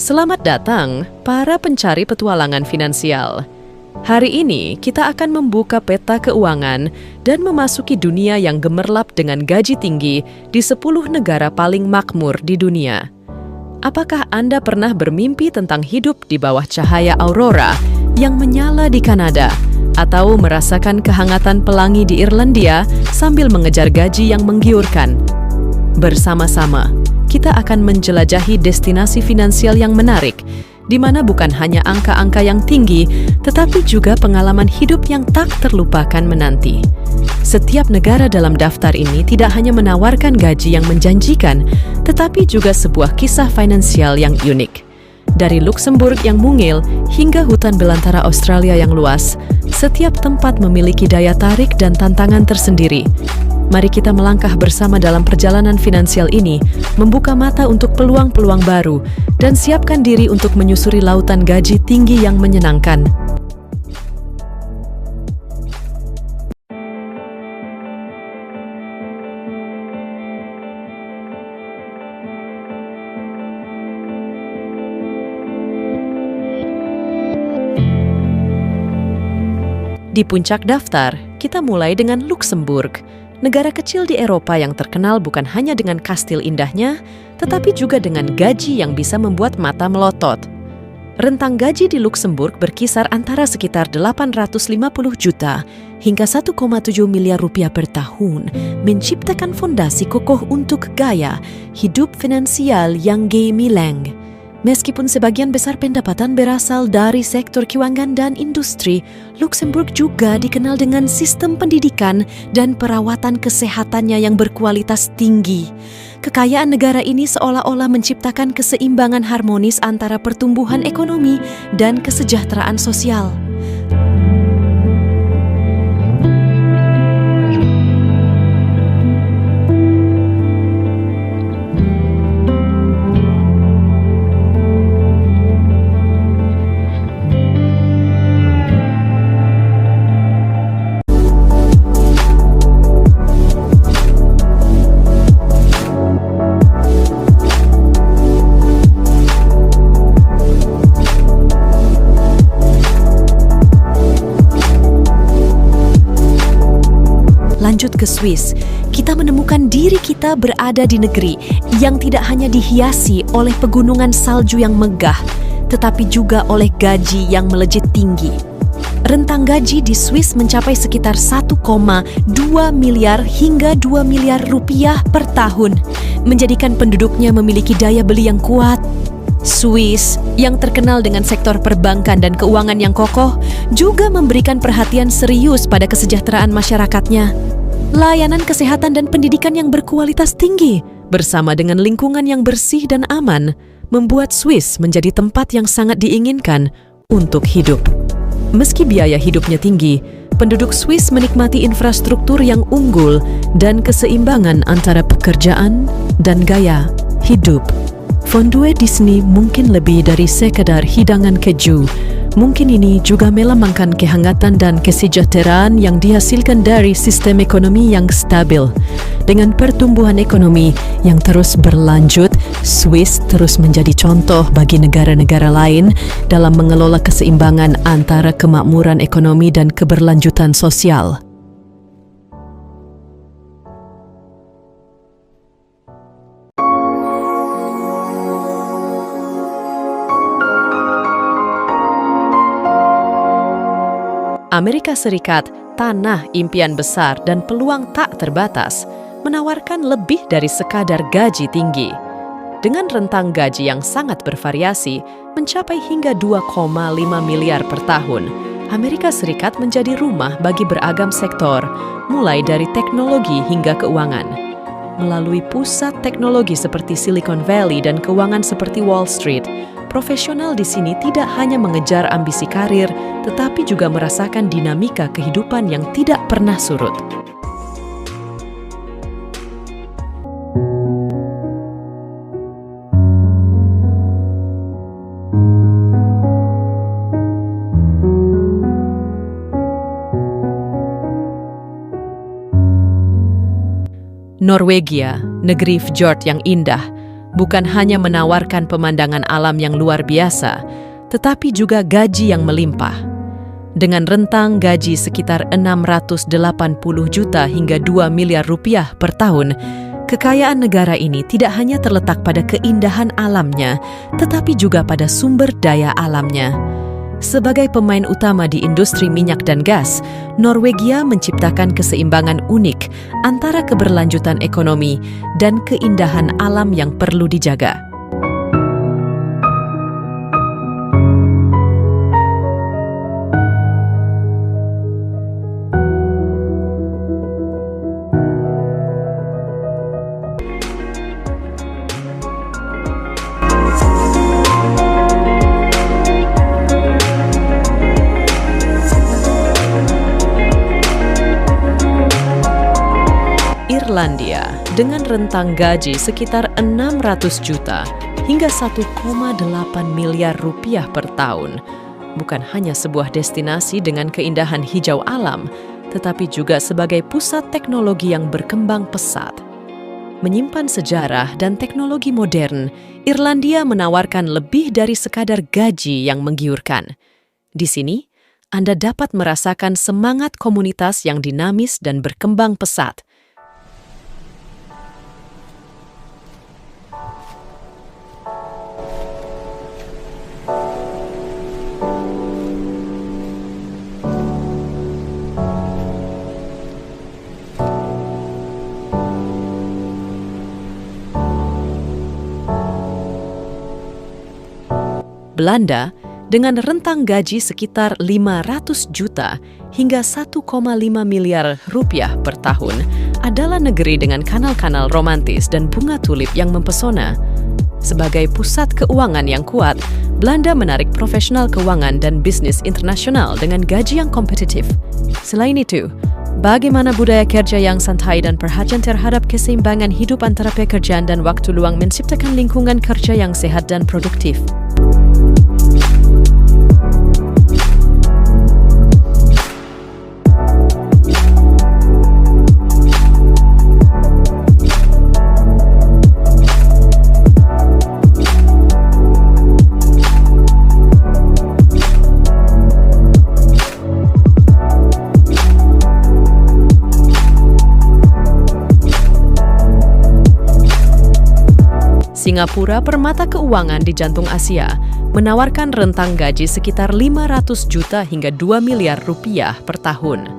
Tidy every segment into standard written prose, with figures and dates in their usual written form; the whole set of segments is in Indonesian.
Selamat datang, para pencari petualangan finansial. Hari ini kita akan membuka peta keuangan dan memasuki dunia yang gemerlap dengan gaji tinggi di 10 negara paling makmur di dunia. Apakah Anda pernah bermimpi tentang hidup di bawah cahaya aurora yang menyala di Kanada, atau merasakan kehangatan pelangi di Irlandia sambil mengejar gaji yang menggiurkan? Bersama-sama, kita akan menjelajahi destinasi finansial yang menarik, di mana bukan hanya angka-angka yang tinggi, tetapi juga pengalaman hidup yang tak terlupakan menanti. Setiap negara dalam daftar ini tidak hanya menawarkan gaji yang menjanjikan, tetapi juga sebuah kisah finansial yang unik. Dari Luxembourg yang mungil hingga hutan belantara Australia yang luas, setiap tempat memiliki daya tarik dan tantangan tersendiri. Mari kita melangkah bersama dalam perjalanan finansial ini, membuka mata untuk peluang-peluang baru, dan siapkan diri untuk menyusuri lautan gaji tinggi yang menyenangkan. Di puncak daftar, kita mulai dengan Luxembourg, negara kecil di Eropa yang terkenal bukan hanya dengan kastil indahnya, tetapi juga dengan gaji yang bisa membuat mata melotot. Rentang gaji di Luxembourg berkisar antara sekitar 850 juta hingga 1,7 miliar rupiah per tahun, menciptakan fondasi kokoh untuk gaya hidup finansial yang gemilang. Meskipun sebagian besar pendapatan berasal dari sektor keuangan dan industri, Luxembourg juga dikenal dengan sistem pendidikan dan perawatan kesehatannya yang berkualitas tinggi. Kekayaan negara ini seolah-olah menciptakan keseimbangan harmonis antara pertumbuhan ekonomi dan kesejahteraan sosial. Lanjut ke Swiss, kita menemukan diri kita berada di negeri yang tidak hanya dihiasi oleh pegunungan salju yang megah, tetapi juga oleh gaji yang melejit tinggi. Rentang gaji di Swiss mencapai sekitar 1,2 miliar hingga 2 miliar rupiah per tahun, menjadikan penduduknya memiliki daya beli yang kuat. Swiss, yang terkenal dengan sektor perbankan dan keuangan yang kokoh, juga memberikan perhatian serius pada kesejahteraan masyarakatnya. Layanan kesehatan dan pendidikan yang berkualitas tinggi, bersama dengan lingkungan yang bersih dan aman, membuat Swiss menjadi tempat yang sangat diinginkan untuk hidup. Meski biaya hidupnya tinggi, penduduk Swiss menikmati infrastruktur yang unggul dan keseimbangan antara pekerjaan dan gaya hidup. Fondue Disney mungkin lebih dari sekadar hidangan keju. Mungkin ini juga melambangkan kehangatan dan kesejahteraan yang dihasilkan dari sistem ekonomi yang stabil. Dengan pertumbuhan ekonomi yang terus berlanjut, Swiss terus menjadi contoh bagi negara-negara lain dalam mengelola keseimbangan antara kemakmuran ekonomi dan keberlanjutan sosial. Amerika Serikat, tanah impian besar dan peluang tak terbatas, menawarkan lebih dari sekadar gaji tinggi. Dengan rentang gaji yang sangat bervariasi, mencapai hingga 2,5 miliar per tahun, Amerika Serikat menjadi rumah bagi beragam sektor, mulai dari teknologi hingga keuangan. Melalui pusat teknologi seperti Silicon Valley dan keuangan seperti Wall Street, profesional di sini tidak hanya mengejar ambisi karir, tetapi juga merasakan dinamika kehidupan yang tidak pernah surut. Norwegia, negeri fjord yang indah, bukan hanya menawarkan pemandangan alam yang luar biasa, tetapi juga gaji yang melimpah. Dengan rentang gaji sekitar 680 juta hingga 2 miliar rupiah per tahun, kekayaan negara ini tidak hanya terletak pada keindahan alamnya, tetapi juga pada sumber daya alamnya. Sebagai pemain utama di industri minyak dan gas, Norwegia menciptakan keseimbangan unik antara keberlanjutan ekonomi dan keindahan alam yang perlu dijaga. Irlandia dengan rentang gaji sekitar 600 juta hingga 1,8 miliar rupiah per tahun bukan hanya sebuah destinasi dengan keindahan hijau alam, tetapi juga sebagai pusat teknologi yang berkembang pesat. Menyimpan sejarah dan teknologi modern, Irlandia menawarkan lebih dari sekadar gaji yang menggiurkan. Di sini, Anda dapat merasakan semangat komunitas yang dinamis dan berkembang pesat. Belanda dengan rentang gaji sekitar 500 juta hingga 1,5 miliar rupiah per tahun adalah negeri dengan kanal-kanal romantis dan bunga tulip yang mempesona. Sebagai pusat keuangan yang kuat, Belanda menarik profesional keuangan dan bisnis internasional dengan gaji yang kompetitif. Selain itu, bagaimana budaya kerja yang santai dan perhatian terhadap keseimbangan hidup antara pekerjaan dan waktu luang menciptakan lingkungan kerja yang sehat dan produktif. Singapura, permata keuangan di jantung Asia, menawarkan rentang gaji sekitar 500 juta hingga 2 miliar rupiah per tahun.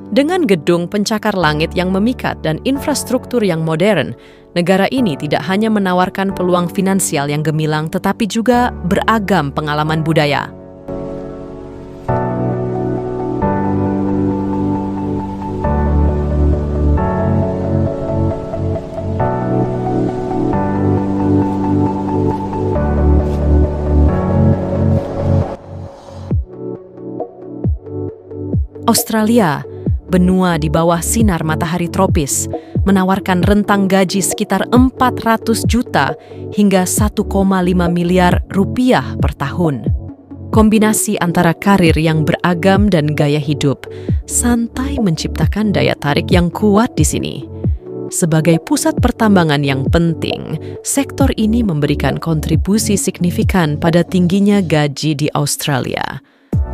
Dengan gedung pencakar langit yang memikat dan infrastruktur yang modern, negara ini tidak hanya menawarkan peluang finansial yang gemilang tetapi juga beragam pengalaman budaya. Australia, benua di bawah sinar matahari tropis, menawarkan rentang gaji sekitar 400 juta hingga 1,5 miliar rupiah per tahun. Kombinasi antara karir yang beragam dan gaya hidup santai menciptakan daya tarik yang kuat di sini. Sebagai pusat pertambangan yang penting, sektor ini memberikan kontribusi signifikan pada tingginya gaji di Australia.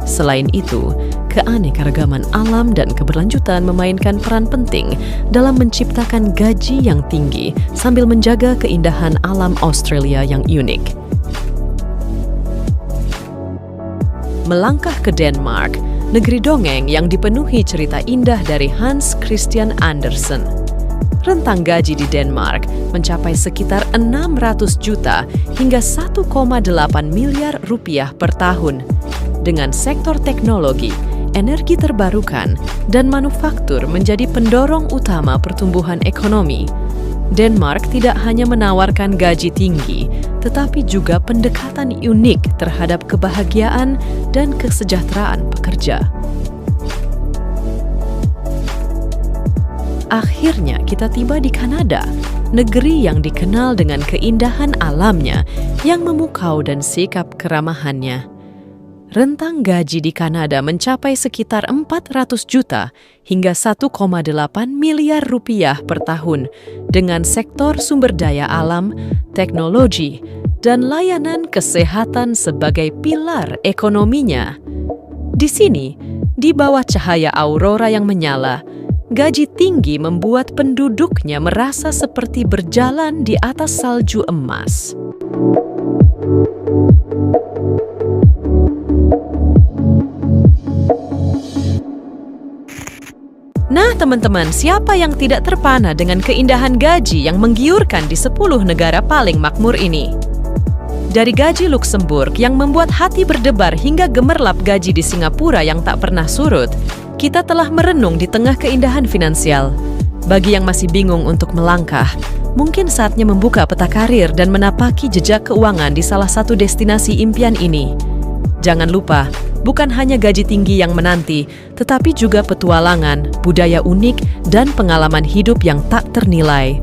Selain itu, keanekaragaman alam dan keberlanjutan memainkan peran penting dalam menciptakan gaji yang tinggi sambil menjaga keindahan alam Australia yang unik. Melangkah ke Denmark, negeri dongeng yang dipenuhi cerita indah dari Hans Christian Andersen. Rentang gaji di Denmark mencapai sekitar 600 juta hingga 1,8 miliar rupiah per tahun. Dengan sektor teknologi, energi terbarukan, dan manufaktur menjadi pendorong utama pertumbuhan ekonomi, Denmark tidak hanya menawarkan gaji tinggi, tetapi juga pendekatan unik terhadap kebahagiaan dan kesejahteraan pekerja. Akhirnya kita tiba di Kanada, negeri yang dikenal dengan keindahan alamnya yang memukau dan sikap keramahannya. rentang gaji di Kanada mencapai sekitar 400 juta hingga 1,8 miliar rupiah per tahun dengan sektor sumber daya alam, teknologi, dan layanan kesehatan sebagai pilar ekonominya. Di sini, di bawah cahaya aurora yang menyala, gaji tinggi membuat penduduknya merasa seperti berjalan di atas salju emas. Nah teman-teman, siapa yang tidak terpana dengan keindahan gaji yang menggiurkan di 10 negara paling makmur ini? Dari gaji Luxembourg yang membuat hati berdebar hingga gemerlap gaji di Singapura yang tak pernah surut, kita telah merenung di tengah keindahan finansial. Bagi yang masih bingung untuk melangkah, mungkin saatnya membuka peta karir dan menapaki jejak keuangan di salah satu destinasi impian ini. Jangan lupa, bukan hanya gaji tinggi yang menanti, tetapi juga petualangan, budaya unik, dan pengalaman hidup yang tak ternilai.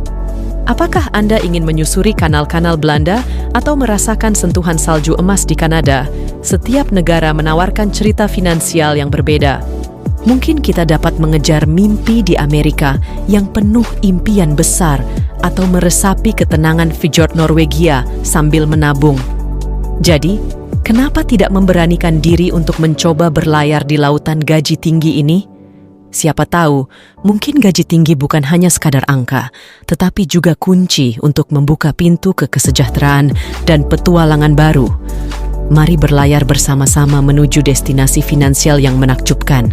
Apakah Anda ingin menyusuri kanal-kanal Belanda atau merasakan sentuhan salju emas di Kanada? Setiap negara menawarkan cerita finansial yang berbeda. Mungkin kita dapat mengejar mimpi di Amerika yang penuh impian besar atau meresapi ketenangan fjord Norwegia sambil menabung. Jadi, kenapa tidak memberanikan diri untuk mencoba berlayar di lautan gaji tinggi ini? Siapa tahu, mungkin gaji tinggi bukan hanya sekadar angka, tetapi juga kunci untuk membuka pintu ke kesejahteraan dan petualangan baru. Mari berlayar bersama-sama menuju destinasi finansial yang menakjubkan.